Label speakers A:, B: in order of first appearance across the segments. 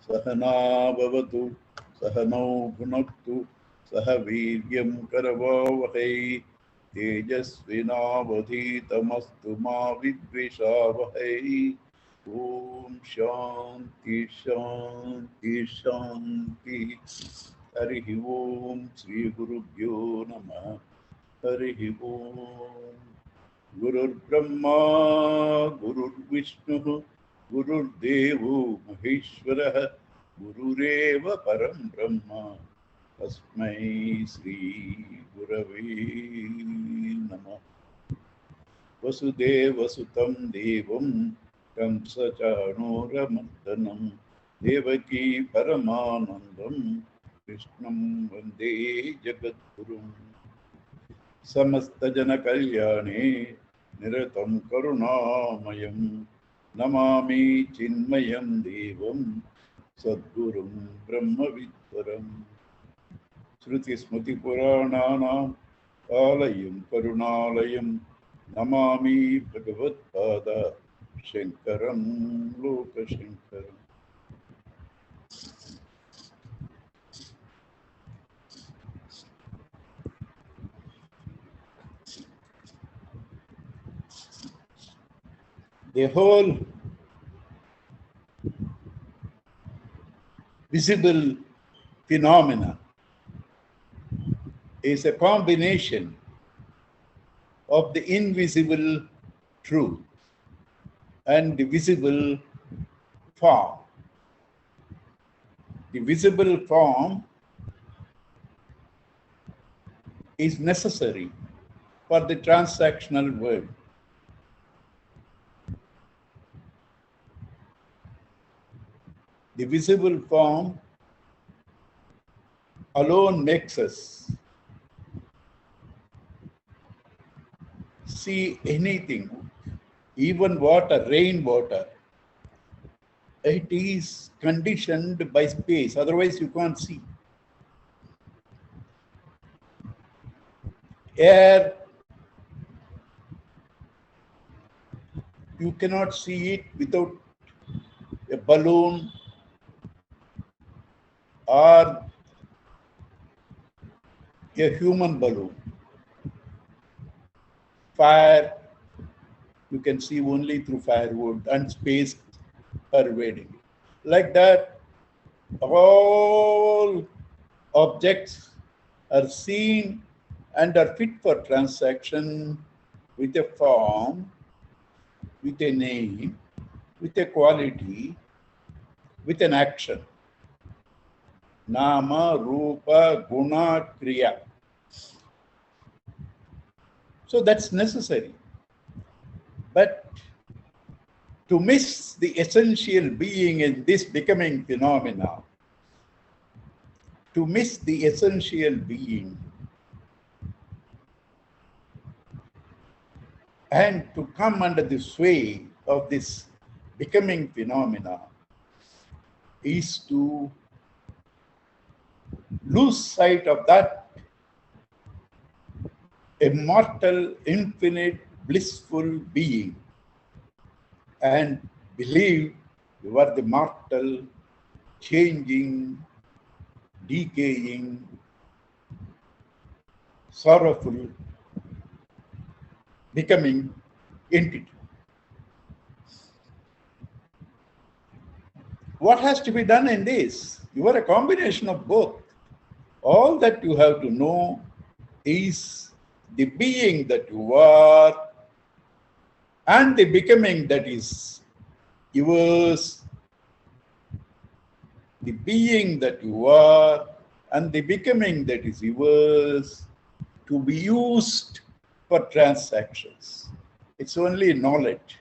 A: सहना भवतु सहनौ भुनक्तु सह वीर्यं करवावहै तेजस्विनावधीतमस्तु मा विद्विषावहै ॐ शान्ति शान्ति शान्ति हरिः ॐ श्रीगुरुभ्यो नमः हरिः ॐ गुरुर्ब्रह्मा गुरुर्विष्णुः गुरुर्देवो महेश्वरः गुरुरेव परं ब्रह्म तस्मै श्री गुरवे नमः वसुदेवसुतं देवं कंसचाणूरमर्दनं देवकी परमानन्दं कृष्णं वन्दे जगद्गुरुम् समस्तजनकल्याणे निरतं करुणामयं नमामि चिन्मयं देवं सद्गुरुं ब्रह्मविद्वरम् श्रुतिस्मृतिपुराणानाम् आलयं करुणालयं नमामि भगवत्पाद शङ्करं लोकशङ्करम् The whole visible phenomena is a combination of the invisible truth and the visible form. The visible form is necessary for the transactional world. The visible form alone makes us see anything, even water, rainwater. It is conditioned by space, otherwise you can't see. Air, you cannot see it without a balloon or a human balloon. Fire, you can see only through firewood and space pervading. Like that, all objects are seen and are fit for transaction with a form, with a name, with a quality, with an action. Nama, Rupa, Guna, Kriya. So that's necessary. But to miss the essential being in this becoming phenomena, to miss the essential being, and to come under the sway of this becoming phenomena is to lose sight of that immortal, infinite, blissful being and believe you are the mortal, changing, decaying, sorrowful, becoming entity. What has to be done in this? You are a combination of both. All that you have to know is the being that you are and the becoming that is yours. The being that you are and the becoming that is yours to be used for transactions. It's only knowledge,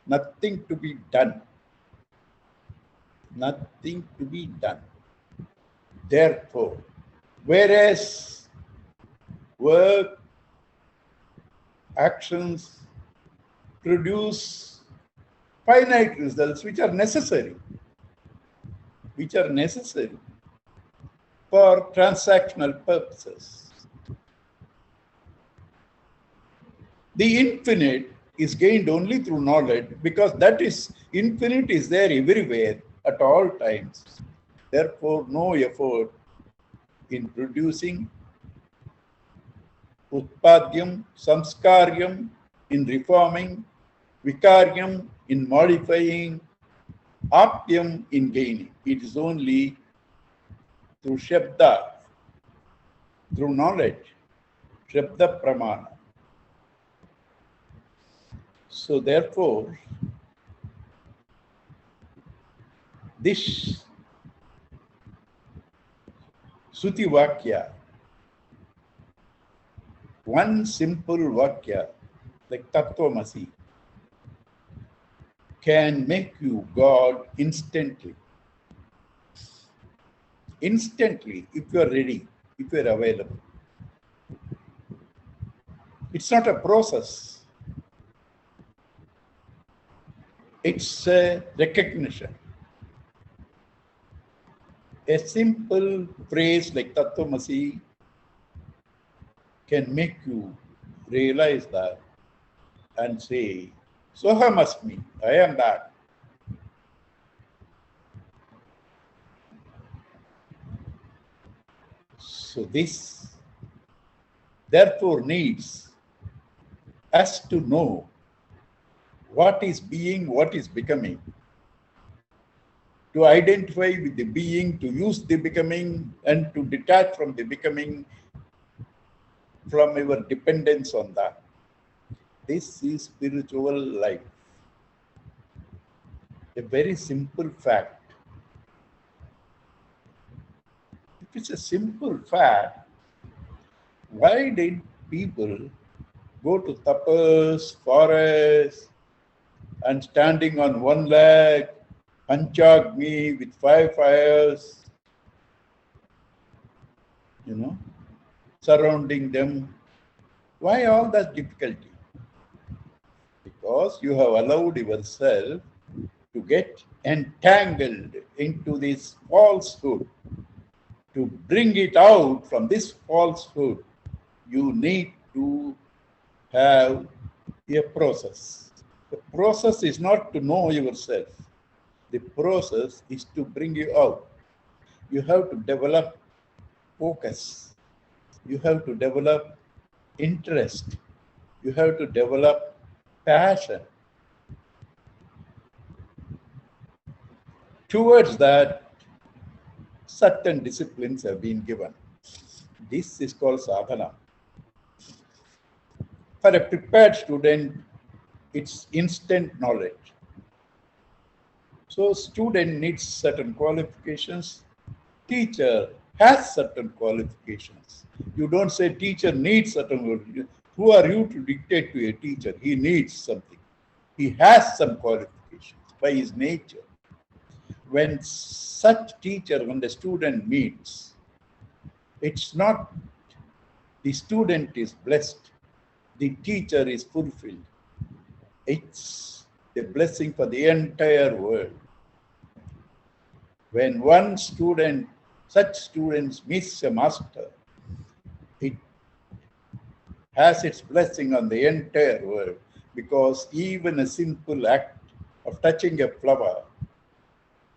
A: nothing to be done. Nothing to be done. Therefore, whereas work, actions produce finite results which are necessary for transactional purposes. The infinite is gained only through knowledge because that is infinite is there everywhere at all times. Therefore, no effort in producing utpadyam, samskaryam in reforming, vikaryam in modifying, apyam in gaining. It is only through shabda, through knowledge, shabda pramana. So therefore, this Suti Vakya, one simple Vakya like Tattvamasi, can make you God instantly. Instantly, if you are ready, if you are available. It's not a process. It's a recognition. A simple phrase like Tattvamasi can make you realize that and say, Sohamasmi, I am that. So this therefore needs us to know what is being, what is becoming, to identify with the being, to use the becoming, and to detach from the becoming, from our dependence on that. This is spiritual life. A very simple fact. If it's a simple fact, why did people go to tapas, forests, and standing on one leg, Panchagni with 5 fires, surrounding them? Why all that difficulty? Because you have allowed yourself to get entangled into this falsehood. To bring it out from this falsehood, you need to have a process. The process is not to know yourself. The process is to bring you out. You have to develop focus. You have to develop interest. You have to develop passion. Towards that, certain disciplines have been given. This is called sadhana. For a prepared student, it's instant knowledge. So student needs certain qualifications. Teacher has certain qualifications. You don't say teacher needs certain qualifications. Who are you to dictate to a teacher? He needs something. He has some qualifications by his nature. When the student meets, it's not the student is blessed, the teacher is fulfilled. It's a blessing for the entire world. When one student, such students meets a master, it has its blessing on the entire world, because even a simple act of touching a flower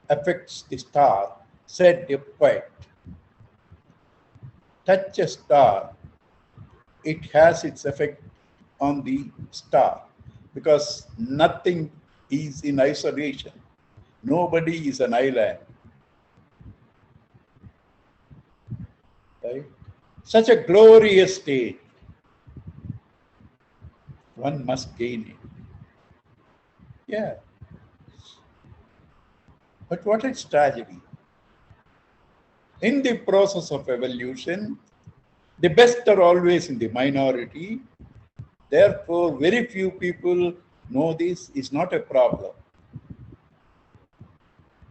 A: affects the star, said a poet. Touch a star, it has its effect on the star, because nothing is in isolation. Nobody is an island. Right? Such a glorious state. One must gain it. Yeah. But what is tragedy? In the process of evolution, the best are always in the minority. Therefore, very few people know this is not a problem.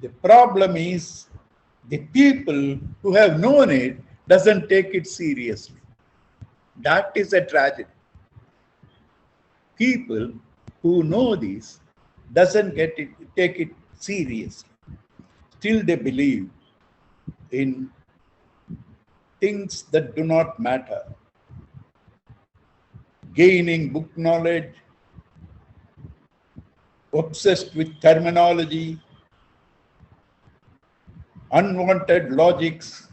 A: The problem is the people who have known it doesn't take it seriously. That is a tragedy. People who know this doesn't take it seriously. Still they believe in things that do not matter. Gaining book knowledge, obsessed with terminology, unwanted logics,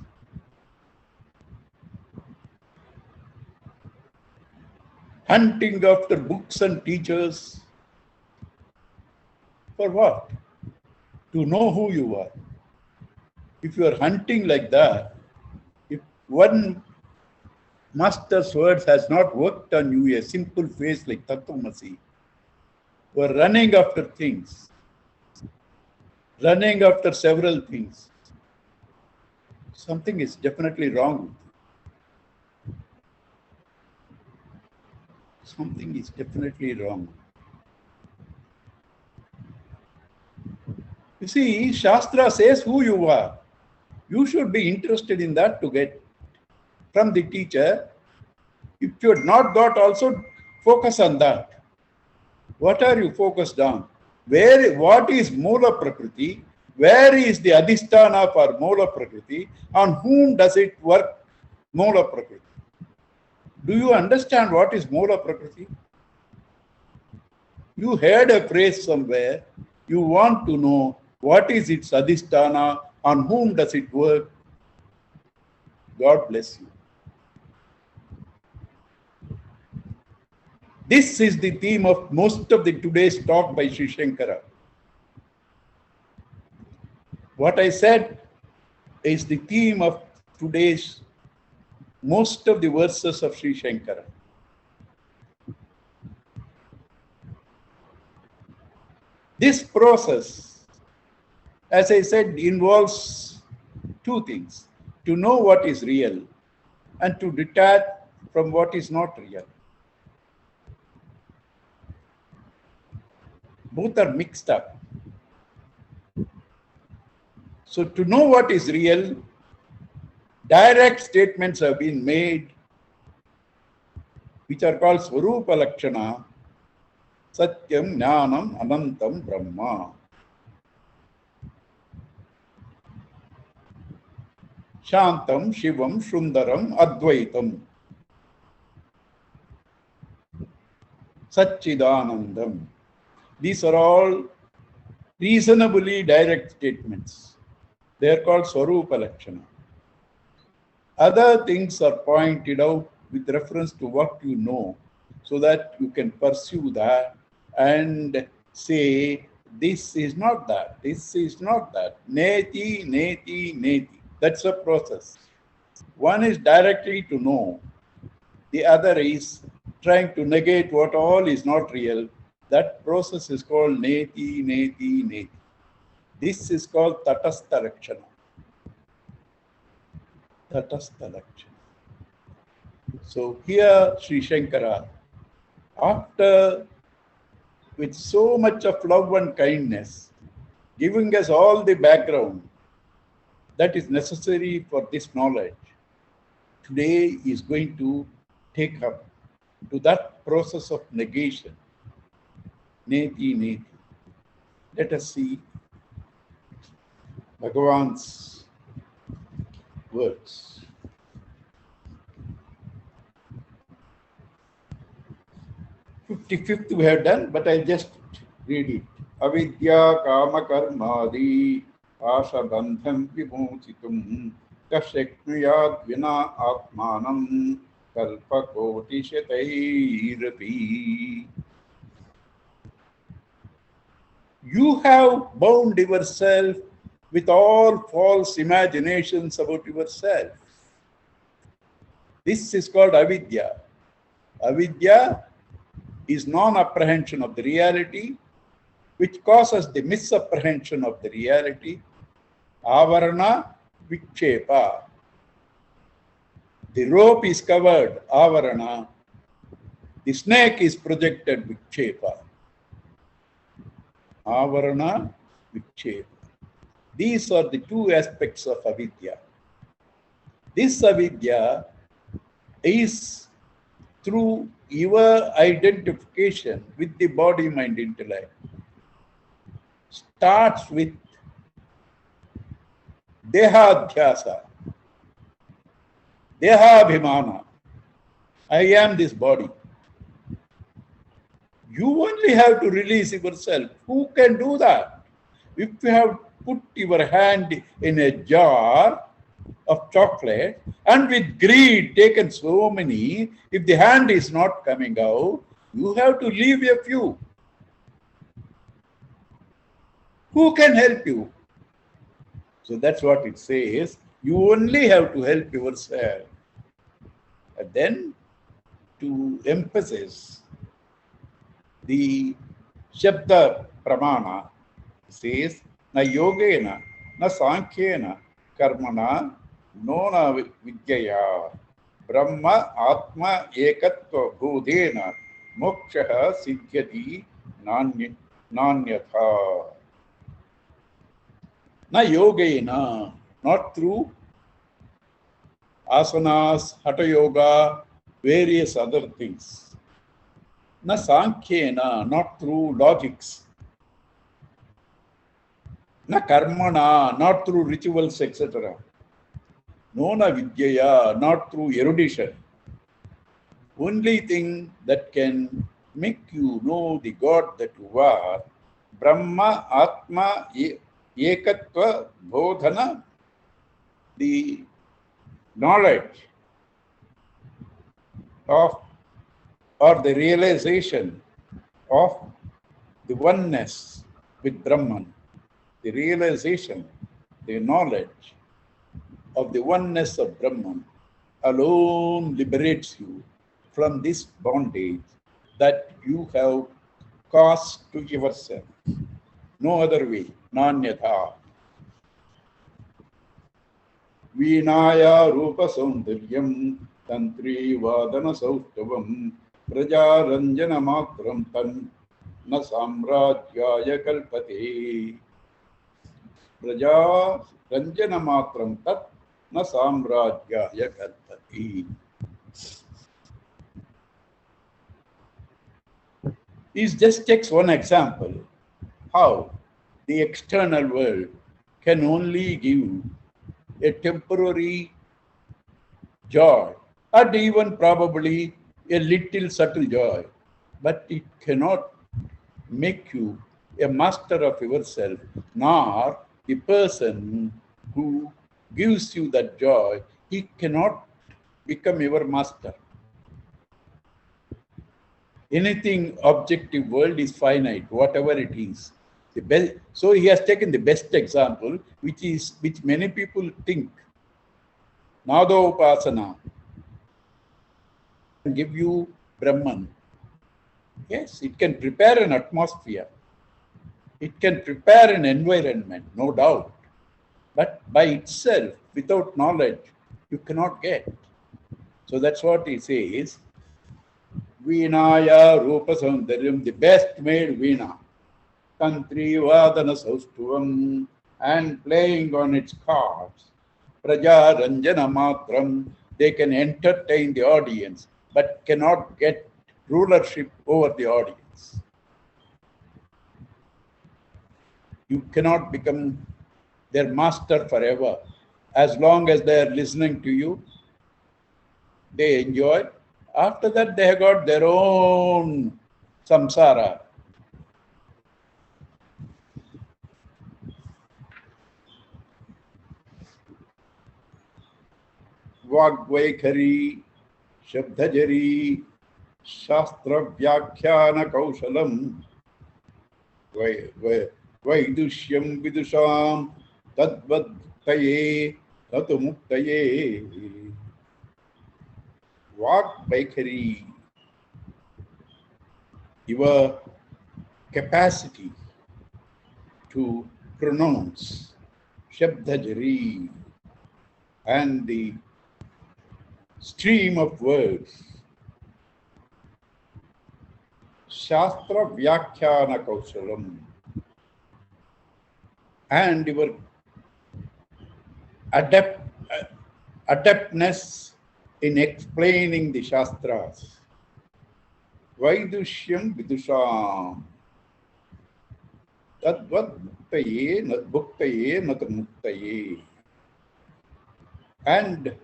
A: hunting after books and teachers. For what? To know who you are. If you are hunting like that, if one master's words has not worked on you, a simple phrase like Tattvamasi, you are running after things, running after several things. Something is definitely wrong. Something is definitely wrong. You see, Shastra says who you are. You should be interested in that to get from the teacher. If you had not got, also focus on that. What are you focused on? What is Mula Prakriti? Where is the Adhisthana for Mula Prakriti? On whom does it work, Mula Prakriti? Do you understand what is Mula Prakriti? You heard a phrase somewhere. You want to know what is its Adhisthana, on whom does it work? God bless you. This is the theme of most of the today's talk by Sri Shankara. What I said is the theme of today's most of the verses of Sri Shankara. This process, as I said, involves two things: to know what is real and to detach from what is not real. Both are mixed up. So to know what is real, direct statements have been made which are called Swarupa Lakshana, Satyam, Jnanam, Anantam, Brahma. Shantam, Shivam, Sundaram, Advaitam. Satchidanandam. These are all reasonably direct statements. They are called Swarupa Lakshana. Other things are pointed out with reference to what you know, so that you can pursue that and say, this is not that, this is not that. Neti, neti, neti. That's a process. One is directly to know. The other is trying to negate what all is not real. That process is called neti, neti, neti. This is called Tatastha Lakshana. Tatastha Lakshana. So here Sri Shankara, after with so much of love and kindness, giving us all the background that is necessary for this knowledge, today is going to take up to that process of negation. Neti, neti. Let us see Bhagavan's words. 55th we have done, but I'll just read it. Avidya kama karmadi asabandham vimochitum kasheknuyad vina atmanam kalpakoti shatairapi. You have bound yourself with all false imaginations about yourself. This is called avidya. Avidya is non-apprehension of the reality, which causes the misapprehension of the reality. Avarana vikshepa. The rope is covered, avarana. The snake is projected, vikshepa. Avarana vikshepa. These are the two aspects of avidya. This avidya is through your identification with the body, mind, intellect. Starts with dehadhyasa, dehabhimana. I am this body. You only have to release yourself. Who can do that? If you have put your hand in a jar of chocolate and with greed taken so many, if the hand is not coming out, you have to leave a few. Who can help you? So that's what it says. You only have to help yourself. And then to emphasize the Shabda Pramana says, Na yogena, na sankhena, karmana, nona vidyaya, brahma atma ekatva bodhena, moksha siddhyati nanyatha. Na yogena, not through asanas, hatha yoga, various other things. Na sankhena, not through logics. Na karmana, not through rituals, etc. Nona vidyaya, not through erudition. Only thing that can make you know the God that you are, Brahma, Atma, Ekatva, Bodhana, the knowledge of or the realization of the oneness with Brahman, the realization, the knowledge of the oneness of Brahman alone liberates you from this bondage that you have caused to yourself. No other way. Nanyatha. Vinaya rupa saundaryam tantri vadana saustavam prajaranjana matram tan na samrajyaya kalpate. Praja ranjana matram tat na samrajyaya kalpate. This just takes one example how the external world can only give a temporary joy, and even probably a little subtle joy, but it cannot make you a master of yourself, nor the person who gives you that joy, he cannot become your master. Anything objective world is finite, whatever it is. The best, so he has taken the best example, which many people think. Nada Upasana can give you Brahman. Yes, it can prepare an atmosphere. It can prepare an environment, no doubt. But by itself, without knowledge, you cannot get. So that's what he says. Vinaya Rupa Saundaryam, the best made Veena. Tantri Vadana Saustuvam, and playing on its chords. Praja Ranjana Matram, they can entertain the audience, but cannot get rulership over the audience. You cannot become their master forever. As long as they are listening to you, they enjoy. After that, they have got their own samsara. Vagvaikhari, Shabdhajari, Shastra Vyakhana Kaushalam, Vaidushyam Vidusham, Tadvadtaye, Tatumuktaye. Vagvaikhari, your capacity to pronounce Shabdhajari and the stream of words, Shastra Vyakhyana Kaushalam, and your adeptness in explaining the Shastras. Vaidushyam Vidusham, Tadvad Bhuktaye Natamuktaye. And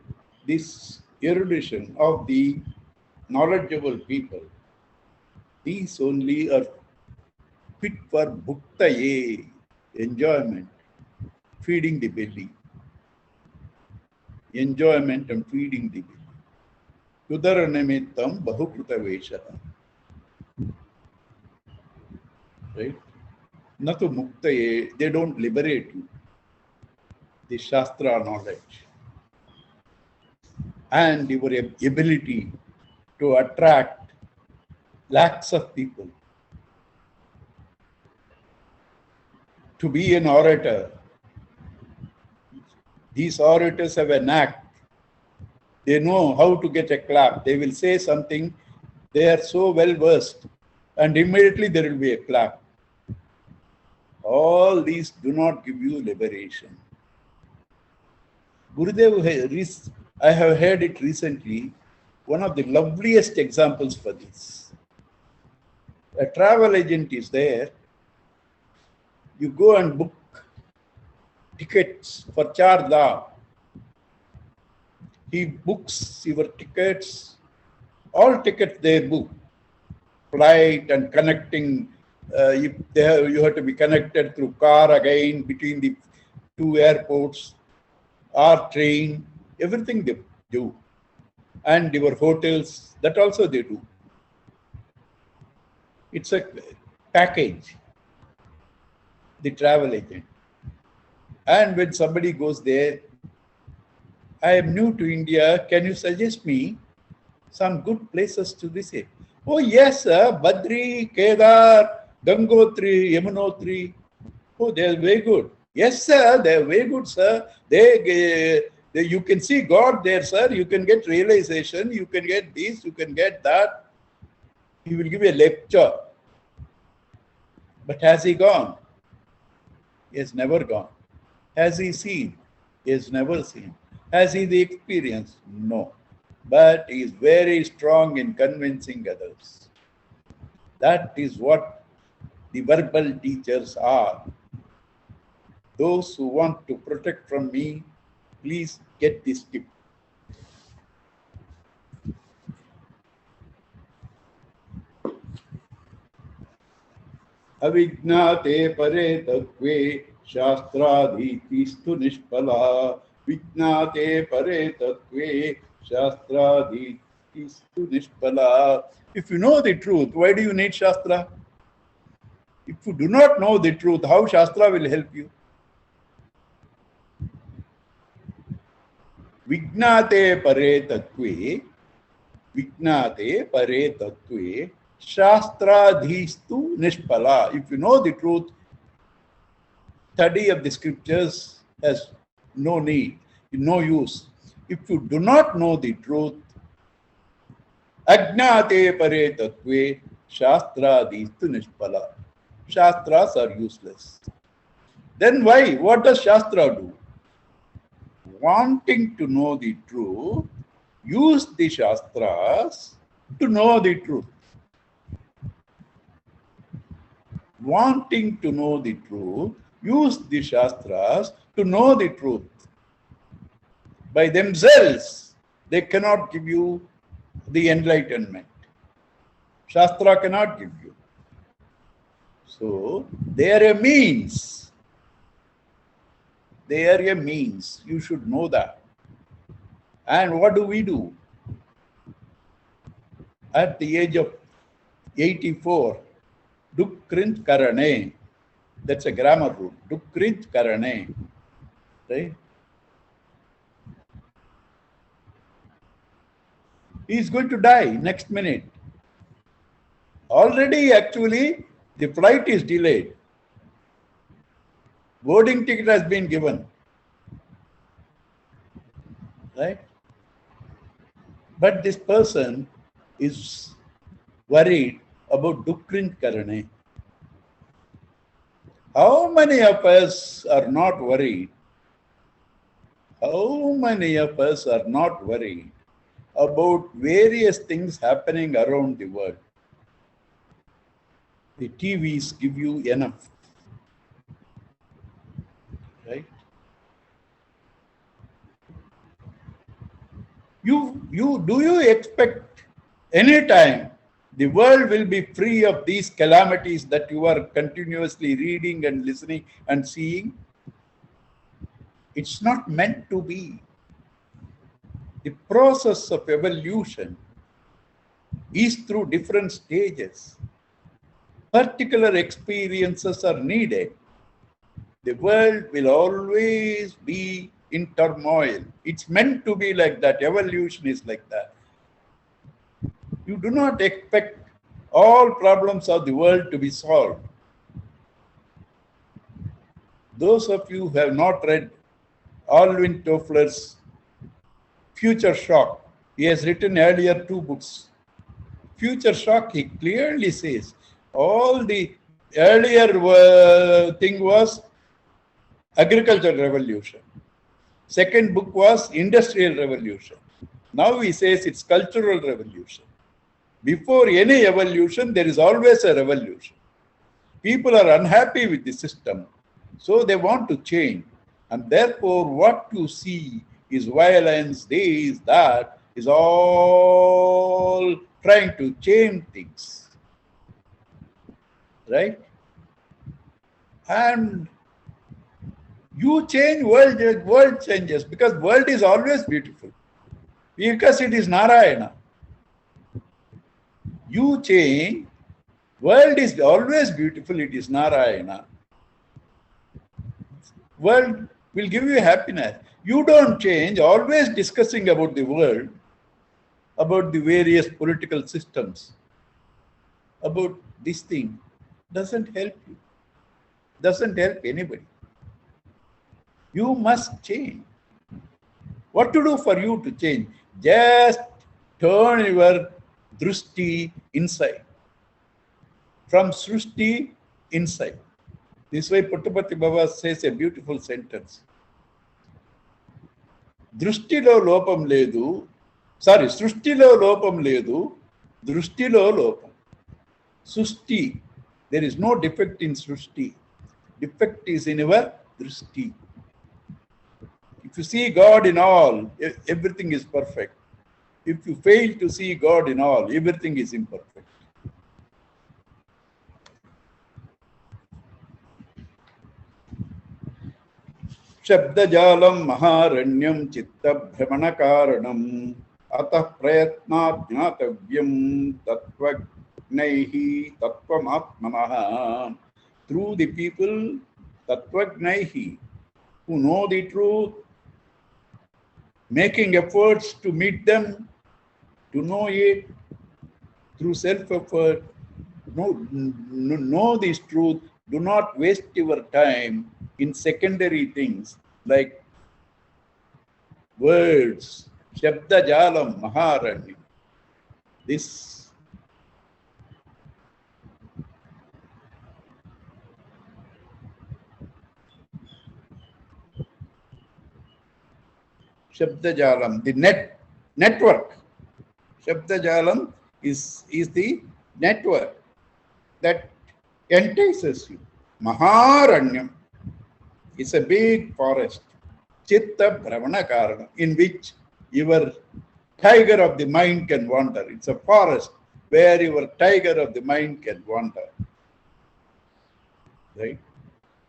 A: this erudition of the knowledgeable people, these only are fit for bhuktaye, enjoyment. feeding the belly. Enjoyment and feeding the belly. Kudara nimittam bahukruta vesha. Right? Natu muktaye, they don't liberate you. The Shastra knowledge and your ability to attract lakhs of people. To be an orator, these orators have a knack. They know how to get a clap. They will say something, they are so well versed, and immediately there will be a clap. All these do not give you liberation. Gurudev, I have heard it recently, one of the loveliest examples for this. A travel agent is there. You go and book tickets for 4 days. He books your tickets, all tickets they book, flight and connecting. You have to be connected through car again between the 2 airports or train, everything they do. And your hotels, that also they do. It's a package, the travel agent. And when somebody goes there, I am new to India, can you suggest me some good places to visit? Oh yes, sir, Badri, Kedar, Gangotri, Yamunotri. Oh, they are very good. Yes, sir, they are very good, sir. You can see God there, sir. You can get realization. You can get this, you can get that. He will give you a lecture. But has he gone? He has never gone. Has he seen? He has never seen. Has he the experience? No. But he is very strong in convincing others. That is what the verbal teachers are. Those who want to protect from me, please get this tip. Avignate pare tatve shastradhitistu nishpala. Vignate pare tatve shastradhitistu nishpala. If you know the truth, why do you need Shastra? If you do not know the truth, how Shastra will help you? Vignate pare tatve Shastradhistu nishpala. If you know the truth, study of the scriptures has no need, no use. If you do not know the truth, Agnate pare tatve Shastradhistu nishpala. Shastras are useless. Then why? What does Shastra do? Wanting to know the truth, use the Shastras to know the truth. Wanting to know the truth, use the Shastras to know the truth. By themselves, they cannot give you the enlightenment. Shastra cannot give you. So, they are a means. They are a means. You should know that. And what do? At the age of 84, Dukrint Karane. That's a grammar rule. Dukrint Karane. Right? He is going to die next minute. Already, actually, the flight is delayed. Boarding ticket has been given. Right? But this person is worried about Dukrint Karane. How many of us are not worried? How many of us are not worried about various things happening around the world? The TVs give you enough. Right? Do you expect any time the world will be free of these calamities that you are continuously reading and listening and seeing? It's not meant to be. The process of evolution is through different stages. Particular experiences are needed. The world will always be in turmoil. It's meant to be like that. Evolution is like that. You do not expect all problems of the world to be solved. Those of you who have not read Alvin Toffler's Future Shock, he has written earlier 2 books. Future Shock, he clearly says, all the earlier thing was agricultural revolution. Second book was industrial revolution. Now he says it's cultural revolution. Before any evolution, there is always a revolution. People are unhappy with the system, so they want to change. And therefore, what you see is violence, this, that, is all trying to change things. Right? And you change, world changes, because world is always beautiful. Because it is Narayana. You change, world is always beautiful, it is Narayana. World will give you happiness. You don't change, always discussing about the world, about the various political systems, about this thing, doesn't help you, doesn't help anybody. You must change. What to do for you to change? Just turn your drushti inside. From srushti inside. This way Puttapati Baba says a beautiful sentence. Društilo lopam ledu, sruštilo lopam ledu, društilo lopam. Sushti, there is no defect in srushti. Defect is in your drushti. If you see God in all, everything is perfect. If you fail to see God in all, everything is imperfect. Shabdajalam maharanyam chitta bhramana karanam atah prayatnat jnatavyam tatvagnaihi tatvamatmanaha. Through the people, tatvagnaihi, who know the truth, making efforts to meet them, to know it through self-effort, know this truth. Do not waste your time in secondary things like words, Shabda Jalam Maharanyam. This Shabda Jalam, the network. Shabda Jalam is the network that entices you. Maharanyam is a big forest. Chitta Bhravana Karana, in which your tiger of the mind can wander. It's a forest where your tiger of the mind can wander. Right?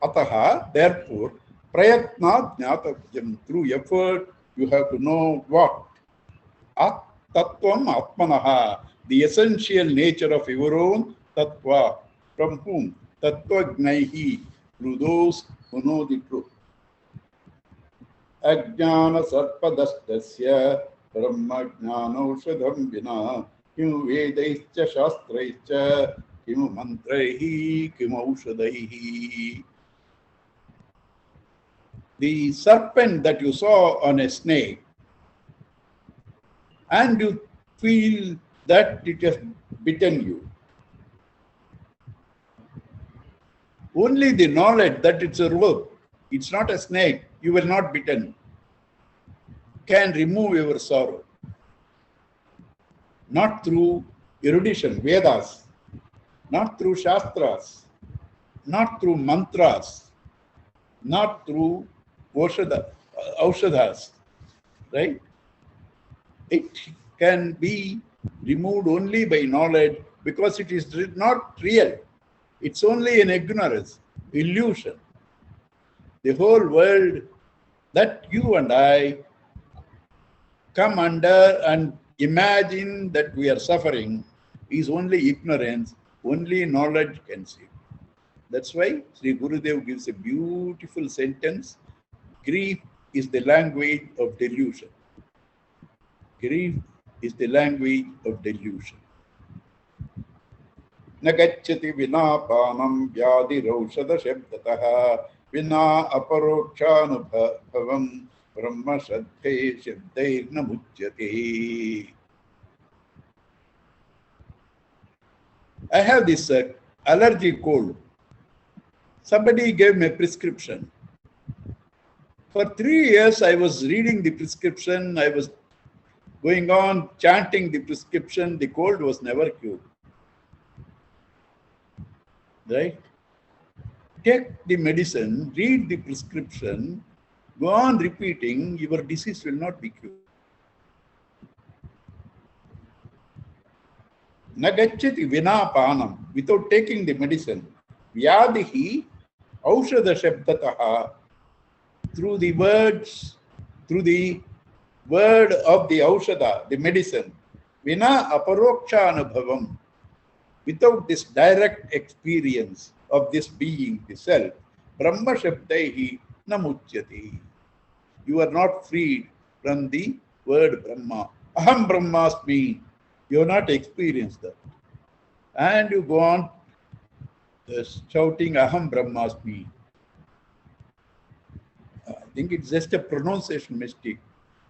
A: Ataha, therefore, prayatnat jnatavyam, through effort, you have to know what? Tattvam atmanaha, the essential nature of your own tattva. From whom? Tattvagnaihi, through those who know the truth. Ajnana sarpadastasya brahma jnanaushadham vina kimu vedaischa shastraischa kimu mantraihi kimu aushadaihi. The serpent that you saw on a snake, and you feel that it has bitten you. Only the knowledge that it's a rope, it's not a snake, you will not be bitten, can remove your sorrow. Not through erudition, Vedas, not through Shastras, not through mantras, not through aushadhas, right? It can be removed only by knowledge, because it is not real. It's only an ignorance, illusion. The whole world that you and I come under and imagine that we are suffering is only ignorance, only knowledge can save. That's why Sri Gurudev gives a beautiful sentence: grief is the language of delusion. Grief is the language of delusion. न गच्छति विना पानं व्याधिरौषधशब्दतः विना अपरोक्षानुभवं ब्रह्म श्रद्धे शब्दैर्न मुच्यते. I have this allergy cold. Somebody gave me a prescription. For 3 years I was reading the prescription, I was going on chanting the prescription. The cold was never cured. Right? Take the medicine, read the prescription, go on repeating, your disease will not be cured. Nagachati vina panam, without taking the medicine. Vyadihi aushadha shabdataha, through the words, through the word of the aushadha, the medicine. Vina aparoksha anubhavam, without this direct experience of this being, the self, Brahma Shabdaihi Namuchyati. You are not freed from the word Brahma. Aham Brahmasmi. You have not experienced that. And you go on shouting Aham Brahmasmi. I think it's just a pronunciation mistake.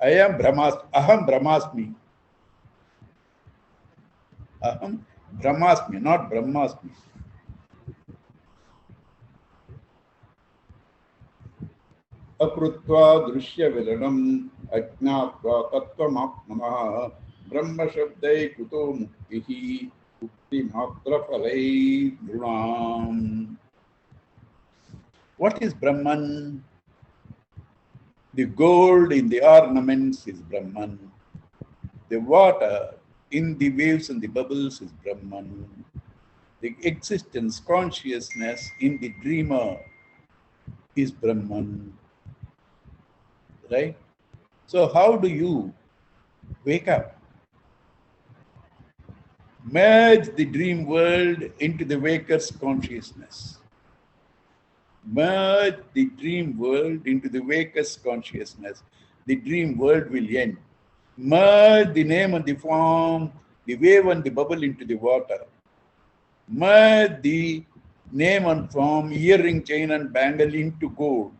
A: Aham Brahmasmi. Aham Brahmasmi, not Brahmasmi. Akrutva drishya vilanam ajnatva tattvamatmanah brahma shabdai kuto muktihi mukti matra phalai drunam. What is Brahman? The gold in the ornaments is Brahman. The water in the waves and the bubbles is Brahman. The existence, consciousness in the dreamer is Brahman. Right? So how do you wake up? Merge the dream world into the waker's consciousness. Merge the dream world into the waker's consciousness. The dream world will end. Merge the name and the form, the wave and the bubble into the water. Merge the name and form, earring, chain and bangle into gold.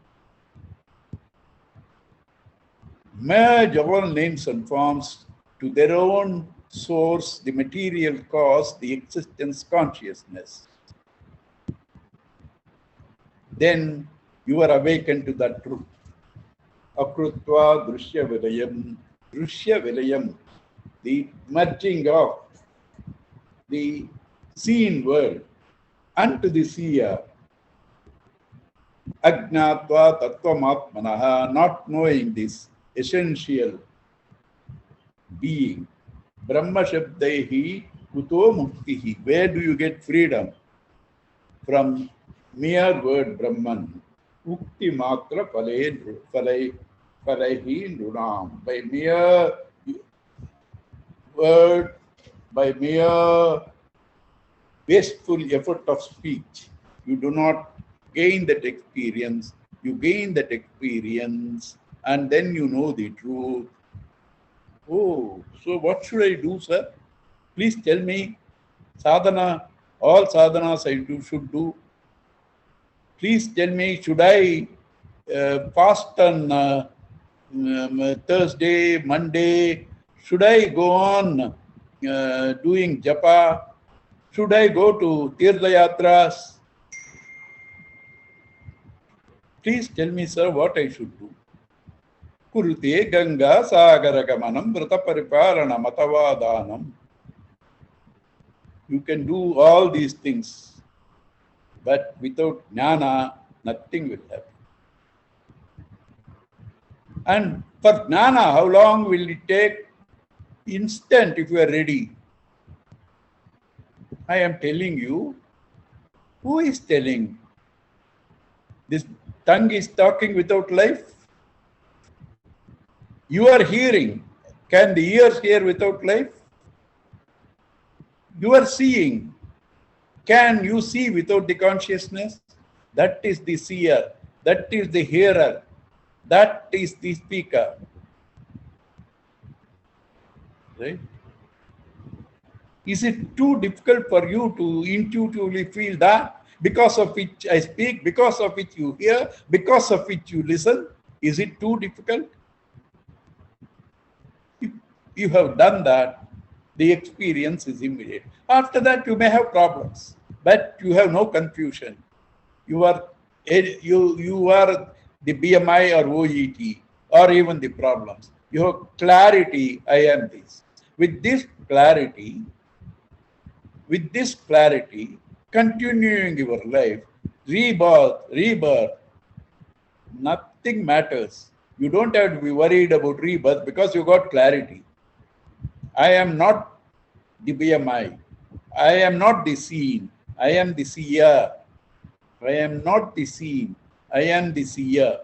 A: Merge all names and forms to their own source, the material cause, the existence consciousness. Then you are awakened to that truth. Akrutva drishya vilayam. Drishya vilayam, the merging of the seen world unto the seer. Ajnatva tattvamatmanaha, not knowing this essential being. Brahma shabdaihi kuto muktihi. Where do you get freedom? From mere word Brahman. Mukti matra phalaihi nunam. By mere word, by mere wasteful effort of speech, you do not gain that experience. You gain that experience and then you know the truth. Oh, so what should I do, sir? Please tell me. Sadhana, all sadhanas I should do. Please tell me, should I fast on Thursday, Monday? Should I go on doing japa? Should I go to Tirtha Yatras? Please tell me, sir, what I should do. Kurute Ganga Sagaragamanam Vrata Pariparana Matavadanam. You can do all these things, but without jnana, nothing will happen. And for jnana, how long will it take? Instant if you are ready. I am telling you. Who is telling? This tongue is talking without life. You are hearing. Can the ears hear without life? You are seeing. Can you see without the consciousness? That is the seer. That is the hearer. That is the speaker. Right? Is it too difficult for you to intuitively feel that? Because of which I speak, because of which you hear, because of which you listen? Is it too difficult? If you have done that, the experience is immediate. After that, you may have problems, but you have no confusion. You are you are the BMI or OET or even the problems. You have clarity. I am this. With this clarity, with this clarity, continuing your life, rebirth, nothing matters. You don't have to be worried about rebirth because you got clarity. I am not the BMI. I am not the seen. I am the seer. I am not the seen. I am the seer.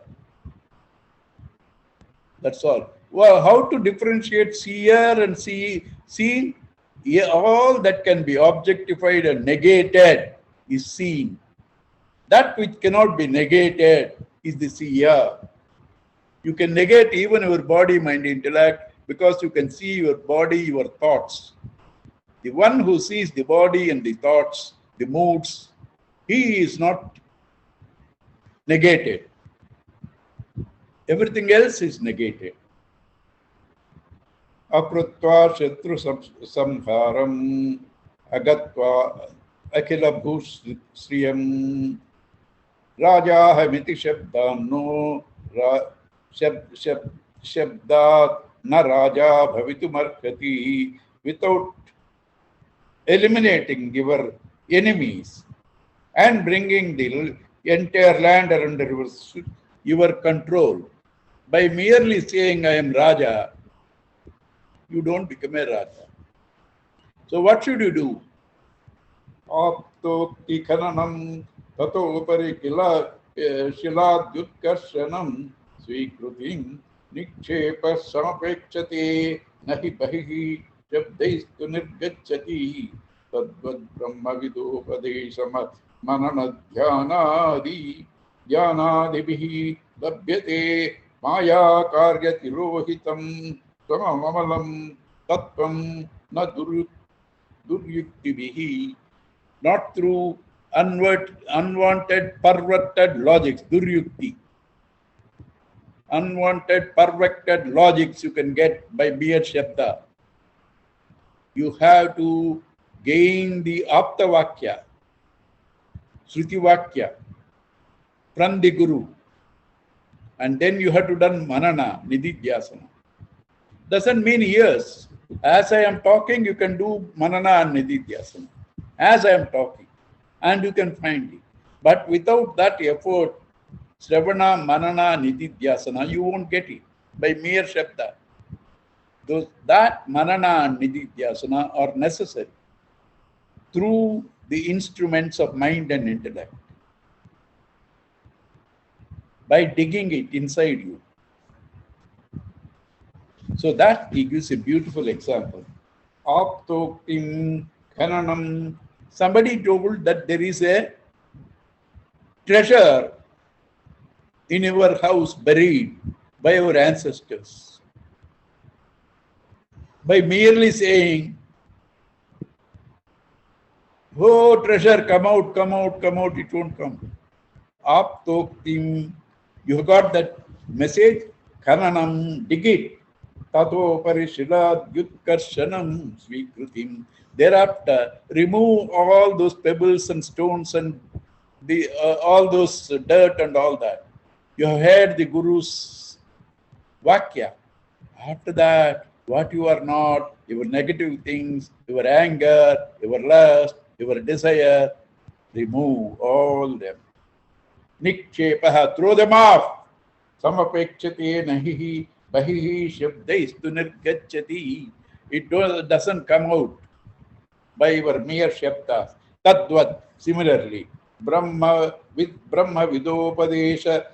A: That's all. Well, how to differentiate seer and seen? Yeah, all that can be objectified and negated is seen. That which cannot be negated is the seer. You can negate even your body, mind, intellect because you can see your body, your thoughts. The one who sees the body and the thoughts, the moods, he is not negated. Everything else is negated. Akrutva shatru samharam agatva akhila bhusriyam rajahamiti shabdano shabdat na raja bhavitumarhati. Without eliminating your enemies and bringing the entire land under your control, by merely saying I am Raja, you don't become a Raja. So what should you do? Aptokti khananam tato upari shiladyutkarshanam swikrutim nikshepa samapekshate nahi bahihi shabdaistu nirgacchati tadvad brahma vidopadesama manana dhyanadibihi labhyate maya karya tirohitam samamalam tattvam na duryuktibihi. Not through unwanted, perverted logics, duryukti. Unwanted, perverted logics you can get by mere shabda. You have to gain the aptavakya, shrutivakya from the Guru. And then you have to done manana, nididhyasana. Doesn't mean years. As I am talking, you can do manana and nididhyasana. As I am talking, and you can find it. But without that effort, Sravana, Manana, Nididhyasana, you won't get it by mere Shabda. That Manana and Nididhyasana are necessary through the instruments of mind and intellect. By digging it inside you. So that he gives a beautiful example. Aptoktim khananam. Somebody told that there is a treasure in your house buried by your ancestors. By merely saying, oh treasure, come out, come out, come out, it won't come. Aptoktim, you have got that message? Khananam, dig it. Tato parishila yutkarshanam svikrutim. Thereafter, remove all those pebbles and stones and the all those dirt and all that. You have heard the Guru's vakya. After that, what you are not, your negative things, your anger, your lust, your desire, remove all them. Nikshepaha, throw them off. Samapekshate nahihi bahihi shabdaistu nirgacchati. It doesn't come out by your mere shabdas. Tadvat, similarly, Brahma vidopadesha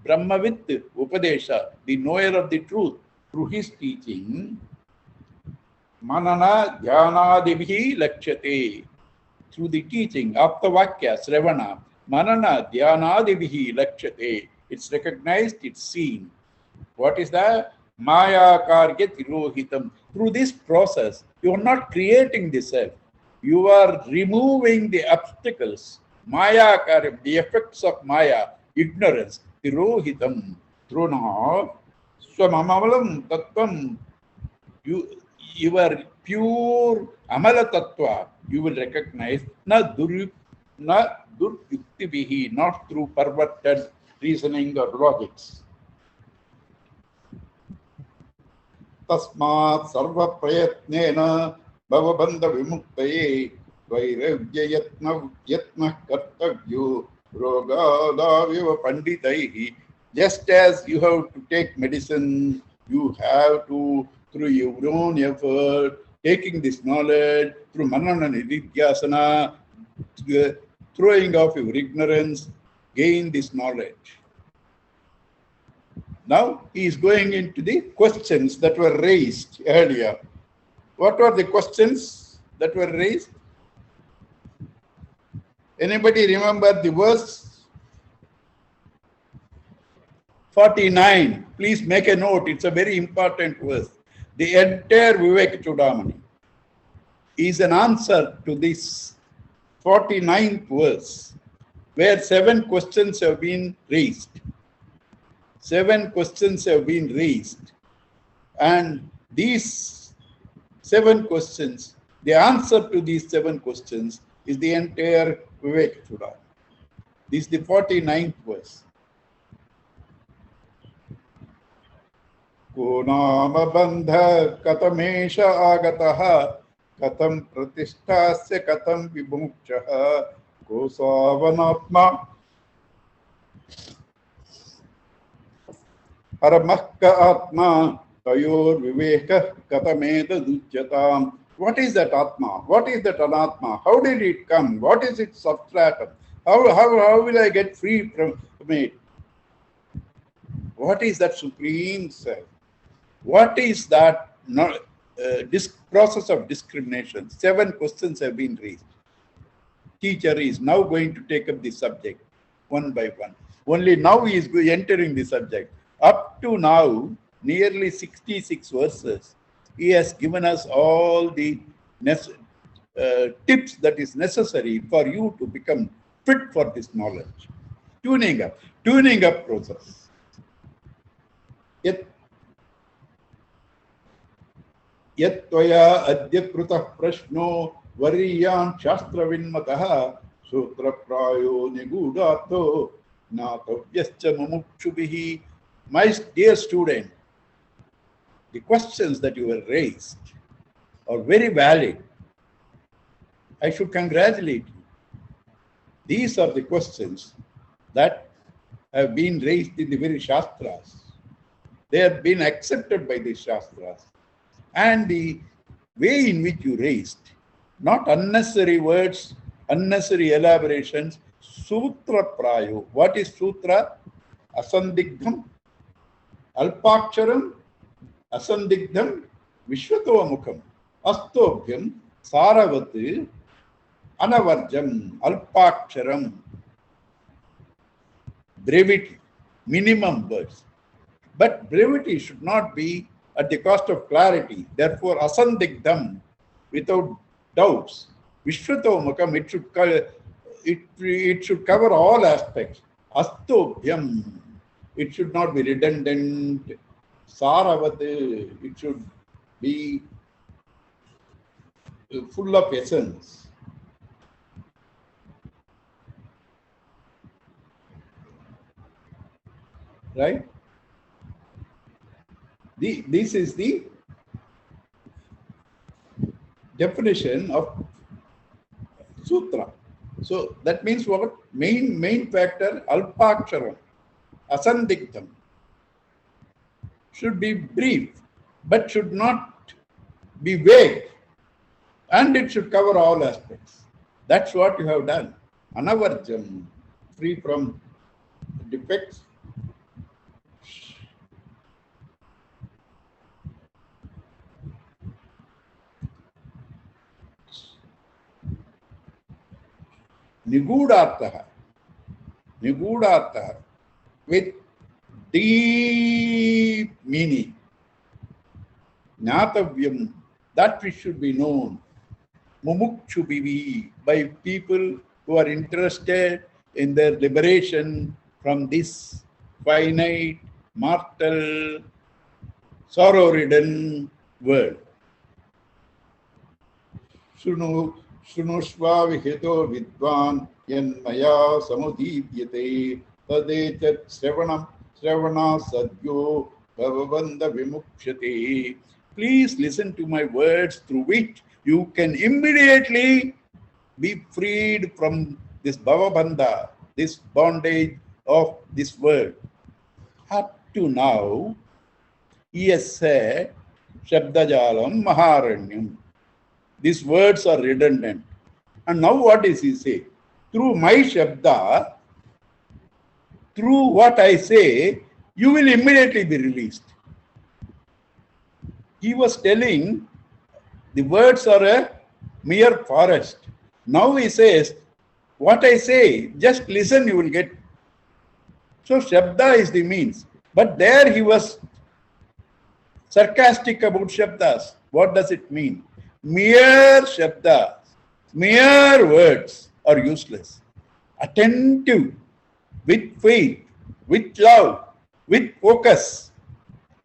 A: Brahmavit Upadesha, the knower of the truth, through his teaching, Manana Dhyanadibhi Lakshate, through the teaching, Aptavakya, Sravana, Manana Dhyanadibhi Lakshate, it's recognized, it's seen. What is that? Maya Karya Tirohitam. Through this process, you are not creating the self. You are removing the obstacles. Maya Karya, the effects of Maya, ignorance, Tirohitam. Through now, Swamamalam Tattvam, your pure Amala Tattva, you will recognize na duryuktibihi, not through perverted reasoning or logics. Tasmat sarva prayatnena bhavabandha vimuktaye vairagya yatna kartavyo rogadaviva panditaihi. Just as you have to take medicine, you have to, through your own effort, taking this knowledge, through manana nididhyasana, throwing off your ignorance, gain this knowledge. Now he is going into the questions that were raised earlier. What were the questions that were raised? Anybody remember the verse? 49. Please make a note. It's a very important verse. The entire Vivekachudamani is an answer to this 49th verse, where 7 questions have been raised. 7 questions have been raised. And these 7 questions, the answer to these 7 questions is the entire Vivekachudamani. This is the 49th verse. Ko nama bandha katamesha agataha katam pratisthasya katam vimukchaha ko savanatma paramahka atma tayor viveka katameda dujyatam. What is that atma? What is that anatma? How did it come? What is its substratum? How will I get free from it? What is that supreme self? What is that process of discrimination? 7 questions have been raised. Teacher is now going to take up the subject one by one. Only now he is entering the subject. Up to now, nearly 66 verses, he has given us all the tips that is necessary for you to become fit for this knowledge. Tuning up process. Yat tvaya adya krutah prashno variyan shastra vinmataha sutra prayo nigudato natavyascha mumukshubhihi. My dear student, the questions that you have raised are very valid. I should congratulate you. These are the questions that have been raised in the very Shastras. They have been accepted by the Shastras. And the way in which you raised, not unnecessary words, unnecessary elaborations, sutra prayo. What is sutra? Asandigdham, alpaksharam, asandigdham, vishwatomukham, astobhyam, saravati, anavarjam, alpaksharam. Brevity, minimum words. But brevity should not be at the cost of clarity. Therefore, asandigdham, without doubts. Vishwatomukham, it should cover all aspects. Astobhyam, it should not be redundant. Saravati, it should be full of essence. Right? This is the definition of sutra. So that means what? Main factor, alpaksharam, asandigdham. Should be brief, but should not be vague. And it should cover all aspects. That's what you have done. Anavarjam, free from defects, Nigudartha. Nigudartha. With deep meaning. Jnatavyam. That which should be known. Mumukshubivi. By people who are interested in their liberation from this finite, mortal, sorrow-ridden world. Shrunushva vihito vidvan yanmaya samudhivyate tadechat sravana sadyo bhavavanda vimukshate. Please listen to my words through which you can immediately be freed from this bhavabandha, this bondage of this world. Up to now, he has said, Shabdajalam Maharanyam. These words are redundant. And now what does he say? Through my Shabda, through what I say, you will immediately be released. He was telling the words are a mere forest. Now he says, what I say, just listen, you will get. So Shabda is the means. But there he was sarcastic about Shabdas. What does it mean? Mere Shabdas, mere words are useless. Attentive, with faith, with love, with focus,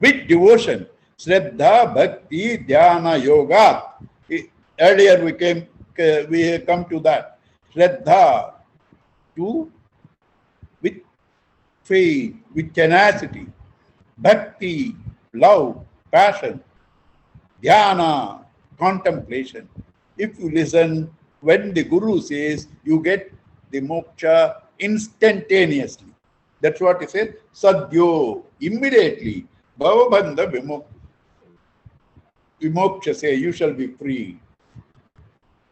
A: with devotion. Shraddha, Bhakti, Dhyana, Yoga. Earlier we come to that. Shraddha, with faith, with tenacity. Bhakti, love, passion. Dhyana, contemplation. If you listen, when the Guru says, you get the moksha instantaneously. That's what he said. Sadhyo, immediately. Bhavabandha vimokshase, you shall be free.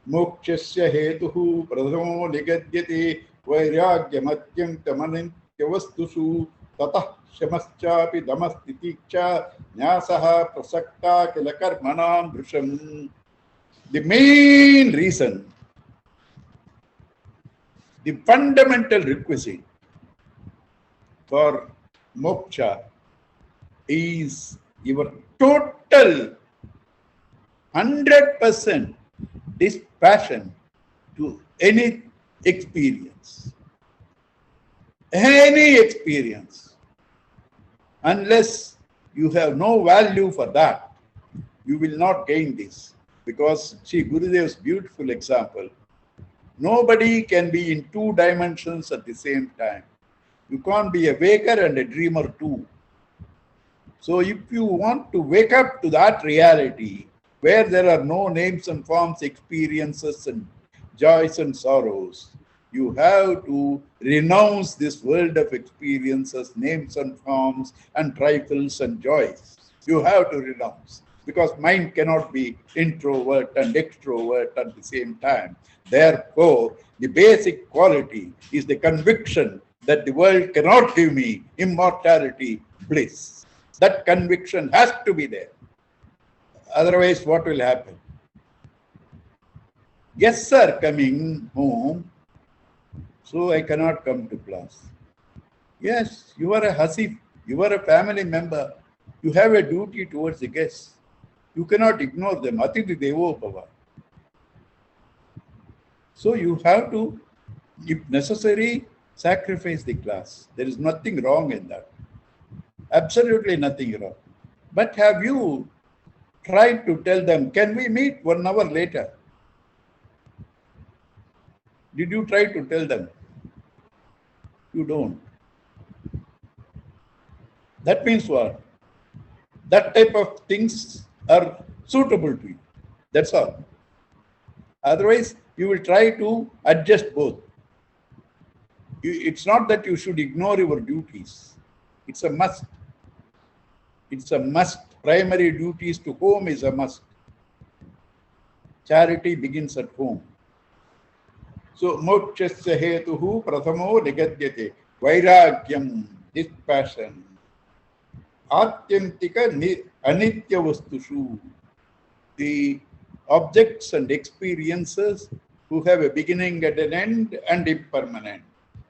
A: Mokshasya hetuhu pradhamo nigadyate vairagyamatyam tamanantyavastusu tatah shamaschapi damastitikcha nyasaha prasakta kilakarmanam vrisham. The main reason, the fundamental requisite for moksha is your total 100% dispassion to any experience. Any experience. Unless you have no value for that, you will not gain this. Because, see, Gurudev's beautiful example, nobody can be in two dimensions at the same time. You can't be a waker and a dreamer too. So if you want to wake up to that reality, where there are no names and forms, experiences and joys and sorrows, you have to renounce this world of experiences, names and forms and trifles and joys. You have to renounce, because mind cannot be introvert and extrovert at the same time. Therefore, the basic quality is the conviction that the world cannot give me immortality, bliss. That conviction has to be there. Otherwise, what will happen? Guests are coming home, so I cannot come to class. Yes, you are a hasif, you are a family member. You have a duty towards the guests. You cannot ignore them. Atiti Devo Bhava. So you have to, if necessary, sacrifice the class. There is nothing wrong in that. Absolutely nothing wrong. But have you tried to tell them, can we meet 1 hour later? Did you try to tell them? You don't. That means what? That type of things are suitable to you. That's all. Otherwise, you will try to adjust both. It's not that you should ignore your duties. It's a must. It's a must. Primary duties to home is a must. Charity begins at home. So, mokshasya hetuhu prathamo nigadyate. Vairagyam, dispassion. Atyantika anitya vastushu. The objects and experiences who have a beginning and an end and impermanent.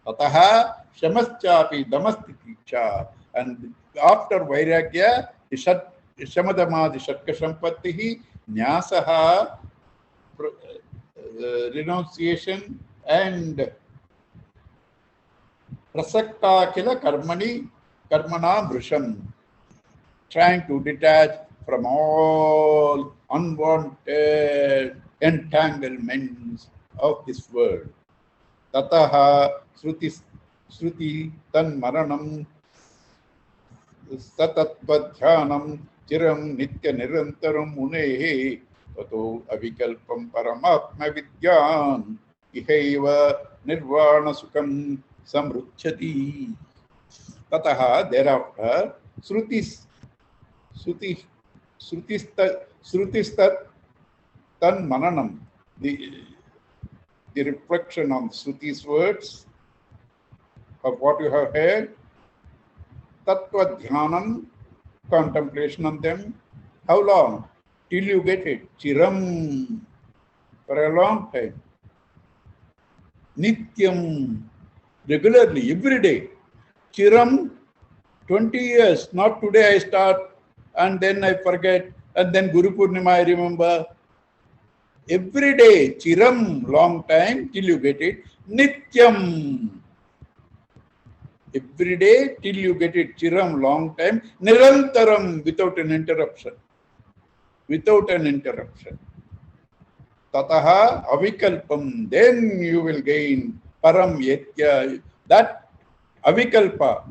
A: Ataha shamaschapi damastikriksha. And after vairagya, shamadamadi shatka sampattihi, nyasaha, renunciation, and prasakta kila karmana bhrisham, trying to detach from all unwanted entanglements of this world. Tataha sruti tan maranam satattvadhyanam chiram nitya nirantaram munehe tato avikalpam paramatma vidyan ihaiva nirvana sukham samruchyati. Tataha, thereafter, Shrutistat tan mananam, the reflection on Shruti's words of what you have heard, tattva dhyanam, contemplation on them. How long? Till you get it. Chiram, for a long time. Nityam, regularly, every day. Chiram, 20 years, not today I start and then I forget, and then Guru Purnima I remember. Every day, chiram, long time, till you get it. Nityam, every day, till you get it. Chiram, long time. Nirantaram, without an interruption. Without an interruption. Tataha avikalpam, then you will gain param yetya, that avikalpa,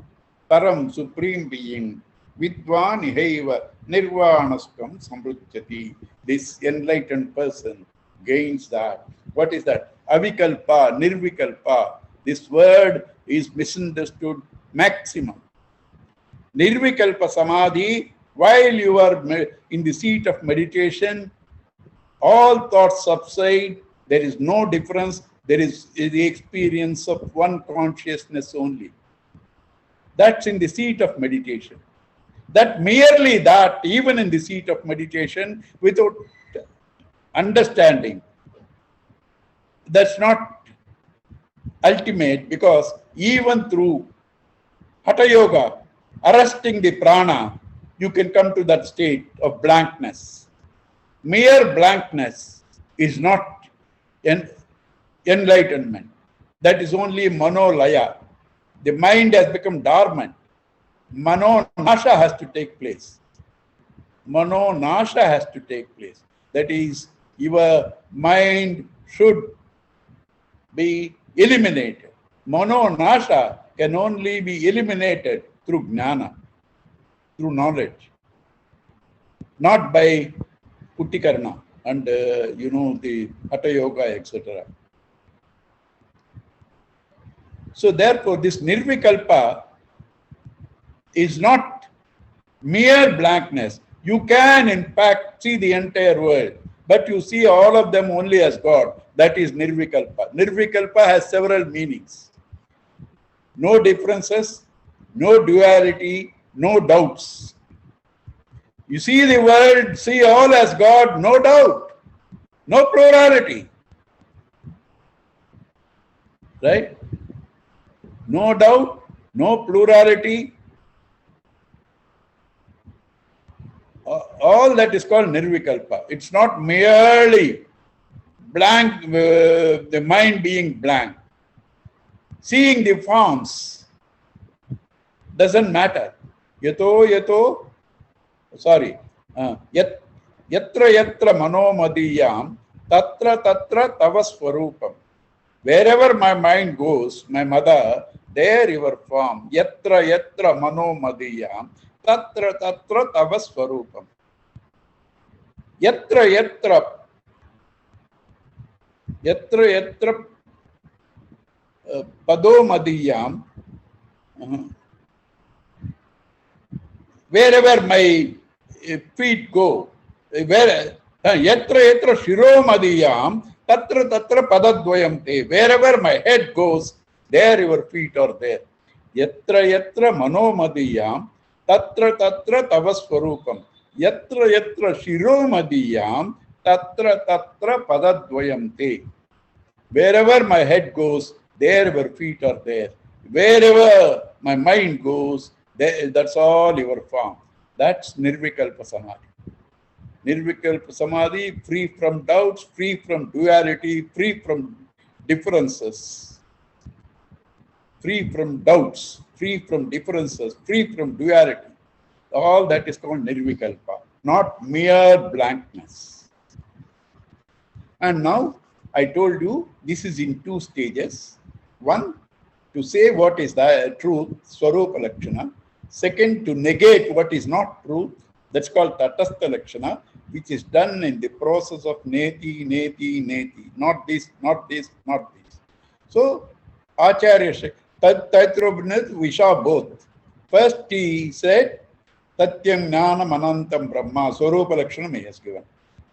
A: param, supreme being, vidvan ihaiva nirvanaskam samruchyati. This enlightened person gains that. What is that? Avikalpa, nirvikalpa. This word is misunderstood maximum. Nirvikalpa samadhi, while you are in the seat of meditation, all thoughts subside, there is no difference, there is the experience of one consciousness only. That's in the seat of meditation. That merely that, even in the seat of meditation, without understanding, that's not ultimate, because even through Hatha Yoga, arresting the prana, you can come to that state of blankness. Mere blankness is not enlightenment. That is only manolaya. The mind has become dormant. Mano nasha has to take place. Mano nasha has to take place. That is, your mind should be eliminated. Mano nasha can only be eliminated through jnana, through knowledge, not by Puttikarna and the Hatha Yoga, etc. So therefore, this Nirvikalpa is not mere blankness. You can in fact see the entire world, but you see all of them only as God. That is Nirvikalpa. Nirvikalpa has several meanings. No differences, no duality, no doubts. You see the world, see all as God, no doubt, no plurality. Right? No doubt, no plurality. All that is called Nirvikalpa. It's not merely blank, the mind being blank. Seeing the forms doesn't matter. Yatra yatra manomadiyam tatra tatra tava swarupam. Wherever my mind goes, my mother, there your form. Yatra yatra manomadiyam tatra tatra tava swarupam. Yatra yatra padomadiyam. Wherever my feet go, yatra yatra shiromadiyam tatra tatra padadvayam te. Wherever my head goes, there your feet are there. Yatra yatra manomadiyam tatra tatra tava swarupam. Yatra yatra shiromadiyam tatra tatra padadvayam te. Wherever my head goes, there your feet are there. Wherever my mind goes, that's all your form. That's Nirvikalpa Samadhi. Nirvikalpa Samadhi, free from doubts, free from duality, free from differences, free from doubts, free from differences, free from duality. All that is called Nirvikalpa, not mere blankness. And now I told you this is in two stages. One, to say what is the truth, Swarupa Lakshana. Second, to negate what is not truth, that's called Tatastha Lakshana, which is done in the process of Neti, Neti, Neti. Not this, not this, not this. So, Acharya Taitrobhinat, we saw both. First, he said, Tatyam Jnanam Anantam Brahma, Swarupa Lakshanam he has given.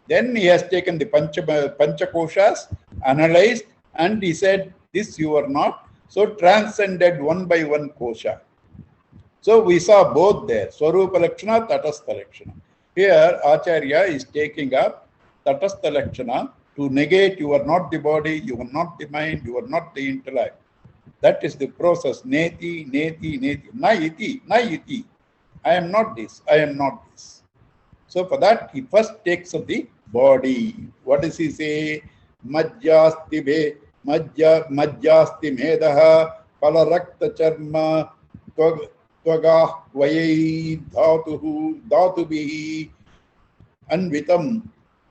A: Then he has taken the Panchakoshas, analyzed, and he said, this you are not. So transcended one by one kosha. So we saw both there, Swarupa Lakshana, Tatastha Lakshana. Here, Acharya is taking up Tatastha Lakshana to negate you are not the body, you are not the mind, you are not the intellect. That is the process. Neti, Neti, Neti. Naiti, Naiti. I am not this, I am not this. So for that, he first takes up the body. What does he say? Majjasti be, majjasti medaha, palarakta charma, tvaga vayai dhatuhu, dhatubihi, anvitam,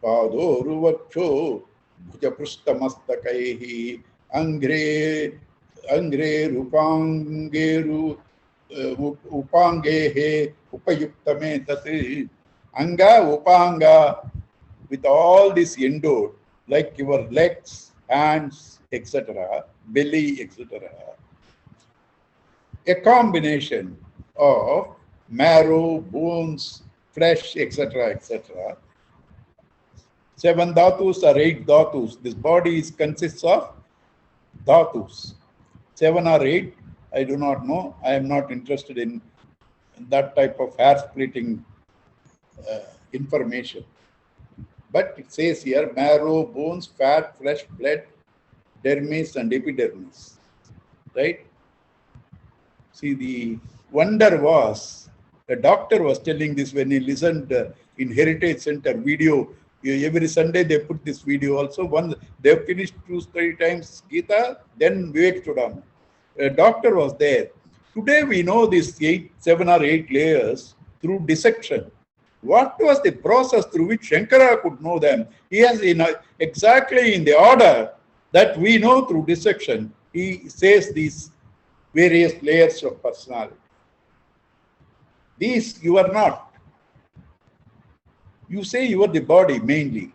A: padoruvaksho, bhujaprishtamastakaihi, angre rupangeru, upangehe, upayuktame tati. Anga, upanga, with all this endowed, like your legs, hands, etc., belly, etc. A combination of marrow, bones, flesh, etc., etc. 7 dhatus or 8 dhatus. This body consists of dhatus. 7 or 8, I do not know. I am not interested in that type of hair splitting information. But it says here marrow, bones, fat, flesh, blood, dermis and epidermis. Right? See, the wonder was, the doctor was telling this when he listened in Heritage Center video. Every Sunday they put this video also. One, they finished 2-3 times Gita, then Vivekachudamani. A doctor was there. Today we know these 7 or 8 layers through dissection. What was the process through which Shankara could know them? He has exactly in the order that we know through dissection. He says these various layers of personality. These you are not. You say you are the body mainly.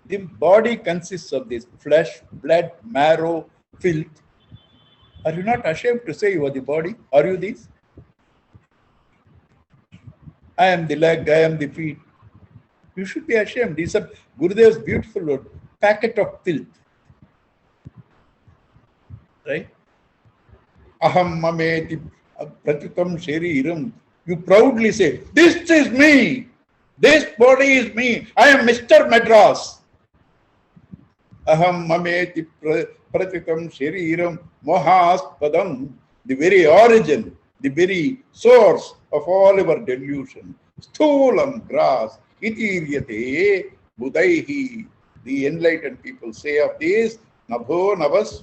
A: The body consists of this flesh, blood, marrow, filth. Are you not ashamed to say you are the body? Are you this? I am the leg, I am the feet. You should be ashamed. These are Gurudev's beautiful word, packet of filth. Right? Aham mameti pratitam shariram. You proudly say, this is me. This body is me. I am Mr. Madras. Aham mameti pratitam shariram mohaspadam. The very origin, the very source of all our delusion. Sthulam grass, itiriyate budaihi. The enlightened people say of this, nabho navas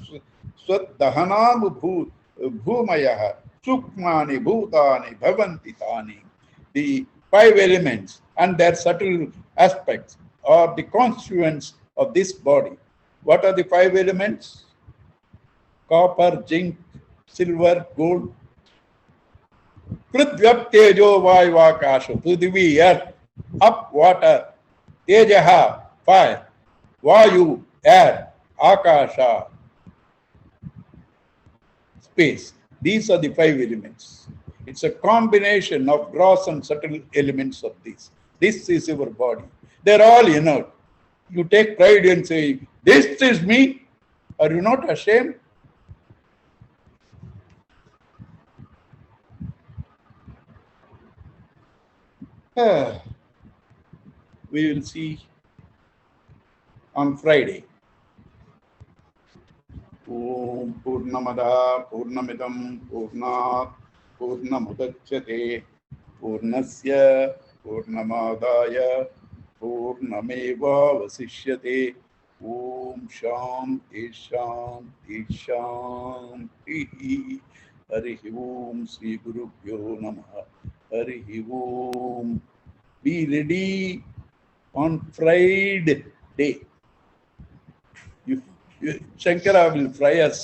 A: swaddahanam bhumayaha sukmani bhutani bhavanti tani. The 5 elements and their subtle aspects are the constituents of this body. What are the 5 elements? Copper, zinc, silver, gold. Prithvyap tejo vayvakasha, Prithvi, earth, up water, tejaha, fire, vayu, air, akasha, space. These are the 5 elements. It's a combination of gross and subtle elements of these. This is your body. They're all inert. You take pride and say, this is me. Are you not ashamed? We will see on Friday. Om Purnamada Purnamidam Purnat Purnamudachyate Purnasya Purnamadaya Purnameva Vasishyate. Om Shanti Shanti Shanti. Harihi Om Sri Gurubhyo Namaha. Harihi Om. Be ready on Friday. Shankara will fry us